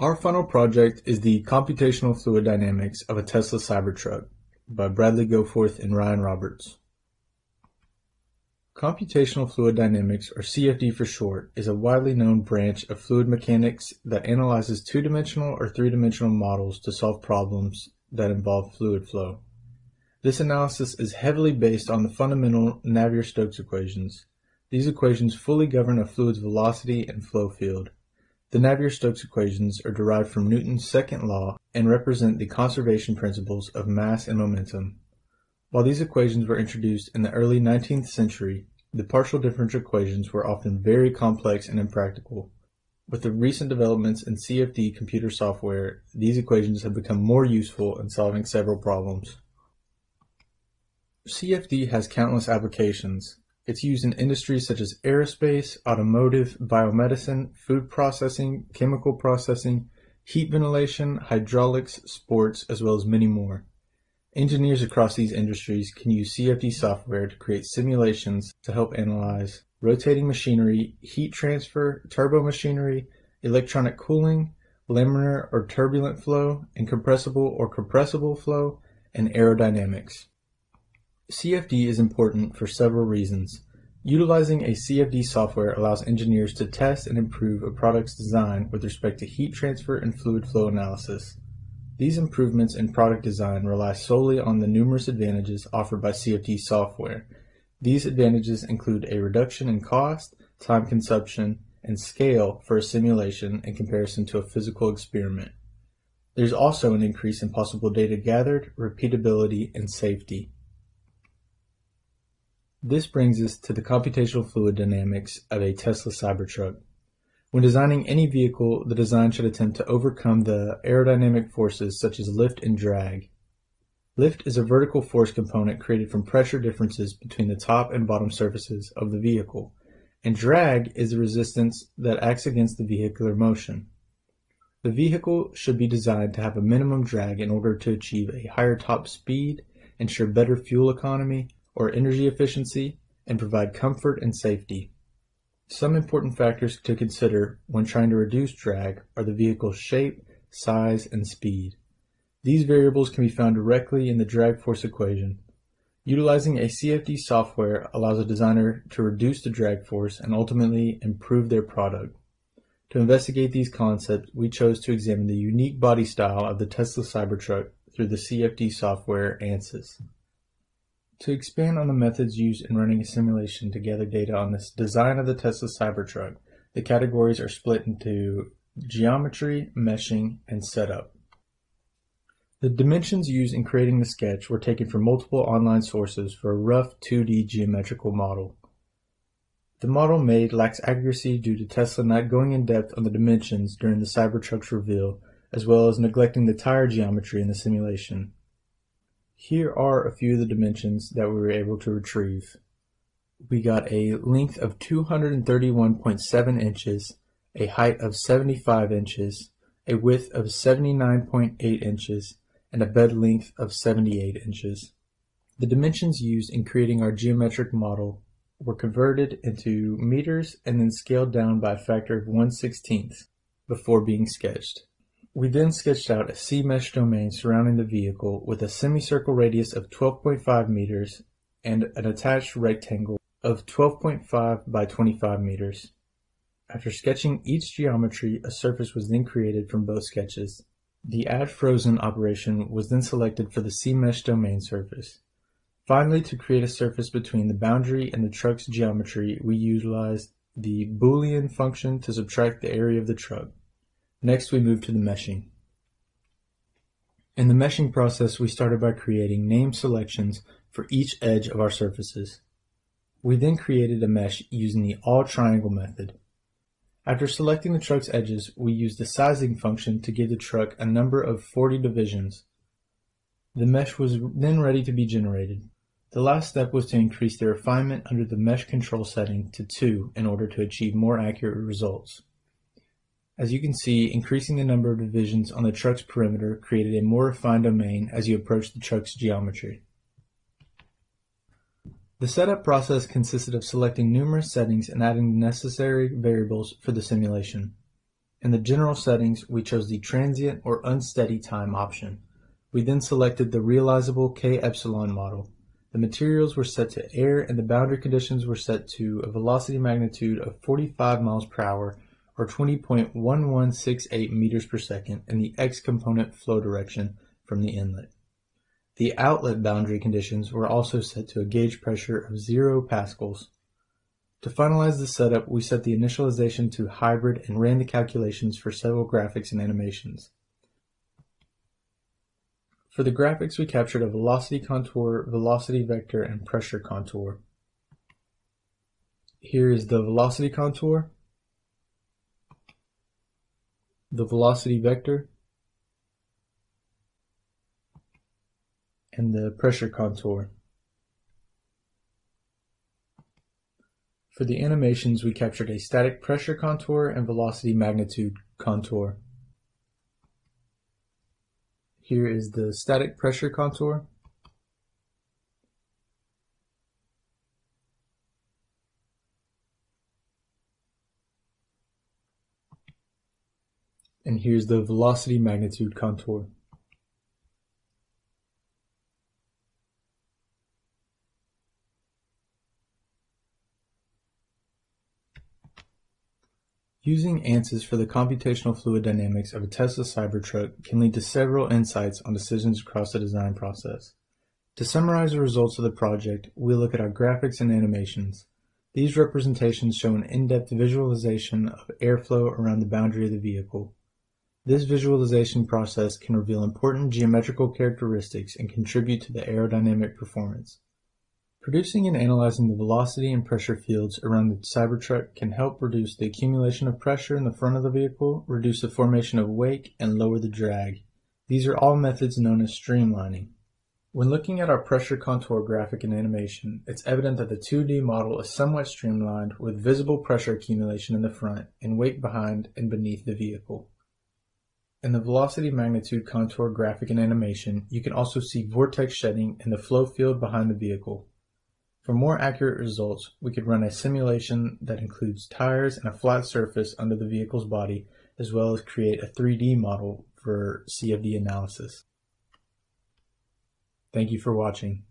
Our final project is the computational fluid dynamics of a Tesla Cybertruck by Bradley Goforth and Ryan Roberts. Computational fluid dynamics, or CFD for short, is a widely known branch of fluid mechanics that analyzes two-dimensional or three-dimensional models to solve problems that involve fluid flow. This analysis is heavily based on the fundamental Navier-Stokes equations. These equations fully govern a fluid's velocity and flow field. The Navier-Stokes equations are derived from Newton's second law and represent the conservation principles of mass and momentum. While these equations were introduced in the early 19th century, the partial differential equations were often very complex and impractical. With the recent developments in CFD computer software, these equations have become more useful in solving several problems. CFD has countless applications. It's used in industries such as aerospace, automotive, biomedicine, food processing, chemical processing, heat ventilation, hydraulics, sports, as well as many more. Engineers across these industries can use CFD software to create simulations to help analyze rotating machinery, heat transfer, turbo machinery, electronic cooling, laminar or turbulent flow, incompressible or compressible flow, and aerodynamics. CFD is important for several reasons. Utilizing a CFD software allows engineers to test and improve a product's design with respect to heat transfer and fluid flow analysis. These improvements in product design rely solely on the numerous advantages offered by CFD software. These advantages include a reduction in cost, time consumption, and scale for a simulation in comparison to a physical experiment. There's also an increase in possible data gathered, repeatability, and safety. This brings us to the computational fluid dynamics of a Tesla Cybertruck. When designing any vehicle, the design should attempt to overcome the aerodynamic forces such as lift and drag. Lift is a vertical force component created from pressure differences between the top and bottom surfaces of the vehicle, and drag is the resistance that acts against the vehicular motion. The vehicle should be designed to have a minimum drag in order to achieve a higher top speed, ensure better fuel economy or energy efficiency, and provide comfort and safety. Some important factors to consider when trying to reduce drag are the vehicle's shape, size, and speed. These variables can be found directly in the drag force equation. Utilizing a CFD software allows a designer to reduce the drag force and ultimately improve their product. To investigate these concepts, we chose to examine the unique body style of the Tesla Cybertruck through the CFD software ANSYS. To expand on the methods used in running a simulation to gather data on this design of the Tesla Cybertruck, the categories are split into geometry, meshing, and setup. The dimensions used in creating the sketch were taken from multiple online sources for a rough 2D geometrical model. The model made lacks accuracy due to Tesla not going in depth on the dimensions during the Cybertruck's reveal, as well as neglecting the tire geometry in the simulation. Here are a few of the dimensions that we were able to retrieve. We got a length of 231.7 inches, a height of 75 inches, a width of 79.8 inches, and a bed length of 78 inches. The dimensions used in creating our geometric model were converted into meters and then scaled down by a factor of 1/16 before being sketched. We then sketched out a C-mesh domain surrounding the vehicle with a semicircle radius of 12.5 meters and an attached rectangle of 12.5 by 25 meters. After sketching each geometry, a surface was then created from both sketches. The add frozen operation was then selected for the C-mesh domain surface. Finally, to create a surface between the boundary and the truck's geometry, we utilized the Boolean function to subtract the area of the truck. Next, we move to the meshing. In the meshing process, we started by creating name selections for each edge of our surfaces. We then created a mesh using the all triangle method. After selecting the truck's edges, we used the sizing function to give the truck a number of 40 divisions. The mesh was then ready to be generated. The last step was to increase the refinement under the mesh control setting to 2 in order to achieve more accurate results. As you can see, increasing the number of divisions on the truck's perimeter created a more refined domain as you approach the truck's geometry. The setup process consisted of selecting numerous settings and adding the necessary variables for the simulation. In the general settings, we chose the transient or unsteady time option. We then selected the realizable K-epsilon model. The materials were set to air and the boundary conditions were set to a velocity magnitude of 45 miles per hour or 20.1168 meters per second in the X component flow direction from the inlet. The outlet boundary conditions were also set to a gauge pressure of 0 pascals. To finalize the setup, we set the initialization to hybrid and ran the calculations for several graphics and animations. For the graphics, we captured a velocity contour, velocity vector, and pressure contour. Here is the velocity contour, the velocity vector, and the pressure contour. For the animations, we captured a static pressure contour and velocity magnitude contour. Here is the static pressure contour. And here's the velocity magnitude contour. Using ANSYS for the computational fluid dynamics of a Tesla Cybertruck can lead to several insights on decisions across the design process. To summarize the results of the project, we look at our graphics and animations. These representations show an in-depth visualization of airflow around the boundary of the vehicle. This visualization process can reveal important geometrical characteristics and contribute to the aerodynamic performance. Producing and analyzing the velocity and pressure fields around the Cybertruck can help reduce the accumulation of pressure in the front of the vehicle, reduce the formation of wake, and lower the drag. These are all methods known as streamlining. When looking at our pressure contour graphic and animation, it's evident that the 2D model is somewhat streamlined with visible pressure accumulation in the front and wake behind and beneath the vehicle. In the velocity magnitude contour graphic and animation, you can also see vortex shedding in the flow field behind the vehicle. For more accurate results, we could run a simulation that includes tires and a flat surface under the vehicle's body, as well as create a 3D model for CFD analysis. Thank you for watching.